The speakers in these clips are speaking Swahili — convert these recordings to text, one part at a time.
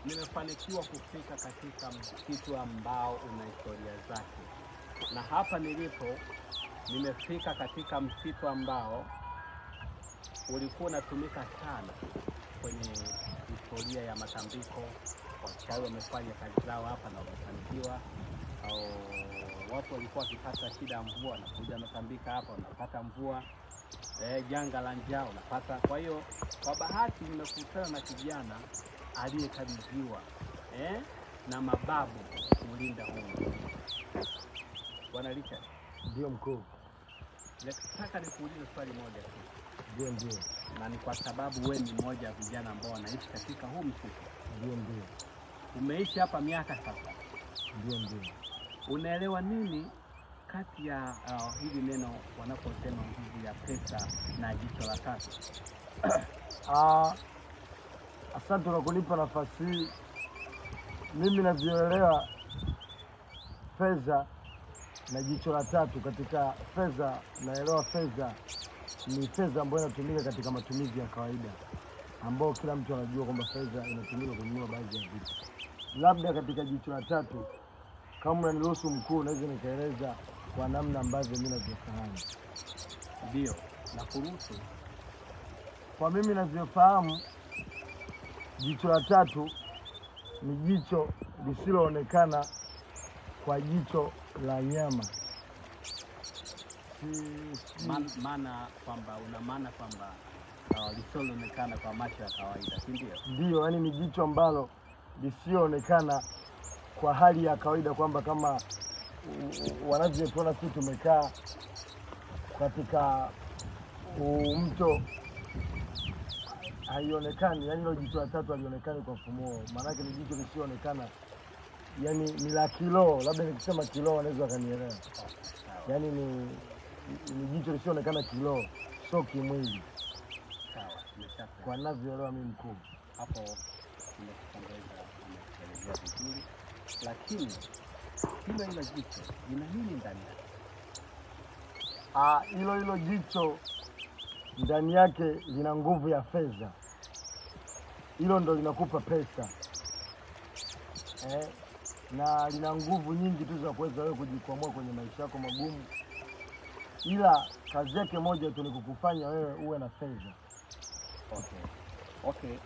Nimefanikiwa kufika katika msitu ambao una historia zake, na hapa nilipo nimefika katika msitu ambao ulikuwa unatumika sana kwenye historia ya matambiko. Wachawi wamefanya kazi zao hapa na wamefanikiwa. Watu walikuwa wakipata shida ya mvua, wanakuja wanatambika hapa, wanapata mvua. Janga la njaa unapata. Kwa hiyo kwa bahati nimekutana na kijana aliyekabidhiwa na mababu kulinda huko. Bwana Richard. Ndio mkuu. Nataka nikuulize swali moja tu. Ndio. Na ni kwa sababu wewe ni mmoja wa vijana ambao wanaishi katika huu msitu. Ndio. Umeishi hapa miaka sasa. Ndio. Unaelewa nini kati ya hili neno wanaposema nguvu ya pesa na jicho la tatu? Asante kwa kunipa nafasi hii. Mimi navyoelewa fedha na jicho la tatu. Katika fedha, naelewa fedha ni fedha ambayo inatumika katika matumizi ya kawaida, ambao kila mtu anajua kwamba fedha inatumika kununua baadhi ya vitu. Labda katika jicho la tatu, kama unaniruhusu mkuu, naweza nikaeleza kwa namna ambavyo mimi navyofahamu. Ndio, na kuruhusu. Kwa mimi navyofahamu, jicho la tatu ni jicho lisiloonekana kwa jicho la nyama. Maana kwamba una maana kwamba lisiloonekana kwa macho ya kawaida, si ndio? Ndio, yani ni jicho ambalo lisioonekana kwa hali ya kawaida, kwamba kama wanavyotuona sisi tumekaa katika mto, haionekani. Yani hilo jicho la tatu halionekani kwa mfumo. Maana yake ni jicho lisioonekana, yani ni la kilo. Labda nikisema kilo wanaweza wakanielewa. Yani ni jicho lisioonekana kilo, sio kimwili. Sawa, nimeshaka. Kwa ninavyoelewa mimi mkuu. Hapo nimekupongeza, umeelezea vizuri. Lakini hilo jicho lina nini ndani yake? Hilo jicho ndani yake lina nguvu ya fedha. Hilo ndo linakupa pesa. Na lina nguvu nyingi tu za kuweza wewe kujikwamua kwenye maisha yako magumu. Ila kazi yake moja tu ni kukufanya wewe uwe na fedha. Okay.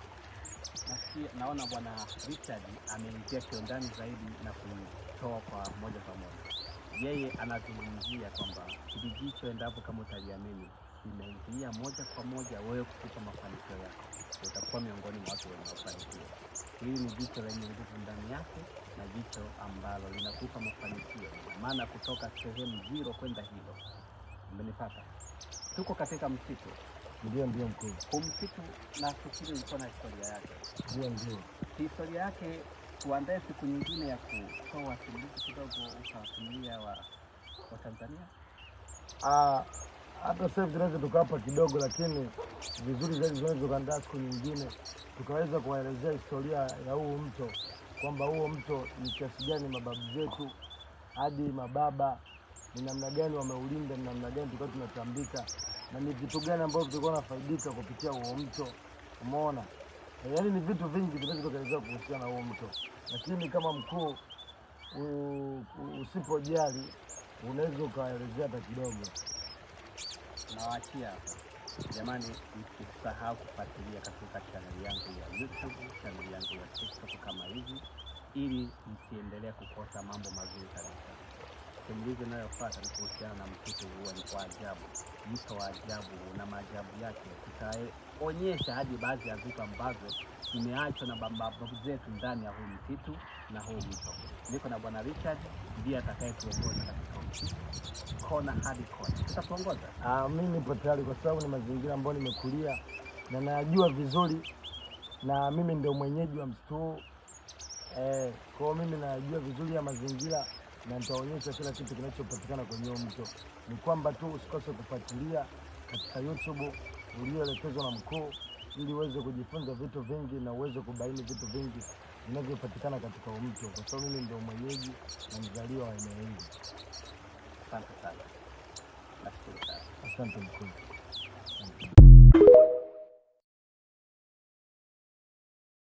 Naona Bwana Richard ameingia kiundani zaidi na kutoa kwa moja kwa moja. Yeye anazungumzia kwamba hili jicho endapo kama utaliamini linaingia moja kwa moja wewe kukupa mafanikio yako. Utakuwa miongoni mwa watu wenye mafanikio. Hili ni jicho lenye nguvu ndani yake na jicho ambalo linakupa mafanikio. Maana kutoka sehemu 0 kwenda hilo. Umenipata? Tuko katika msitu. Ndio mkuu. Huu msitu na fikiri ulikuwa na historia yake. Ndio. Historia yake tuandae siku nyingine ya kutoa simulizi kidogo ukawasimulia wa Tanzania. Hata sasa tunaweza tukapa kidogo, lakini vizuri zaidi tunaweza kuandaa siku nyingine tukaweza kuelezea historia ya huu mto, kwamba huo mto ni kiasi gani mababu zetu hadi mababa ni namna gani wameulinda, ni namna gani tulikuwa tunatambika, na ni vitu gani ambavyo tulikuwa tunafaidika kupitia huo mto. Umeona? Yaani ni vitu vingi tunaweza kuelezea kuhusiana na huo mto, lakini kama mkuu usipojali unaweza ukaelezea hata kidogo. Nawaachia hapo. Jamani, msisahau kufuatilia katika channel yangu ya YouTube, channel yangu ya TikTok kama hivi, ili msiendelee kukosa mambo mazuri kabisa. Simulizi inayofuata ni kuhusiana na msitu huo ni kwa ajabu, mto wa ajabu na maajabu yake. Tutaonyesha hadi baadhi ya vitu ambavyo vimeachwa na babu zetu ndani ya huu msitu na huu mto. Niko na Bwana Richard, ndiye atakayetuongoza katika msitu kona hadi kona. Tutatuongoza? Mimi nipo tayari kwa sababu ni mazingira ambayo nimekulia na najua vizuri, na mimi ndio mwenyeji wa msitu. Kwa mimi najua vizuri ya mazingira na nitaonyesha kila kitu kinachopatikana kwenye mto. Ni kwamba tu usikose kufuatilia katika YouTube ulioelekezwa na mkuu, ili uweze kujifunza vitu vingi na uweze kubaini vitu vingi vinavyopatikana katika mto, kwa sababu mimi ndio mwenyeji na mzaliwa wa eneo hili. Asante sana. Nashukuru sana. Asante mkuu.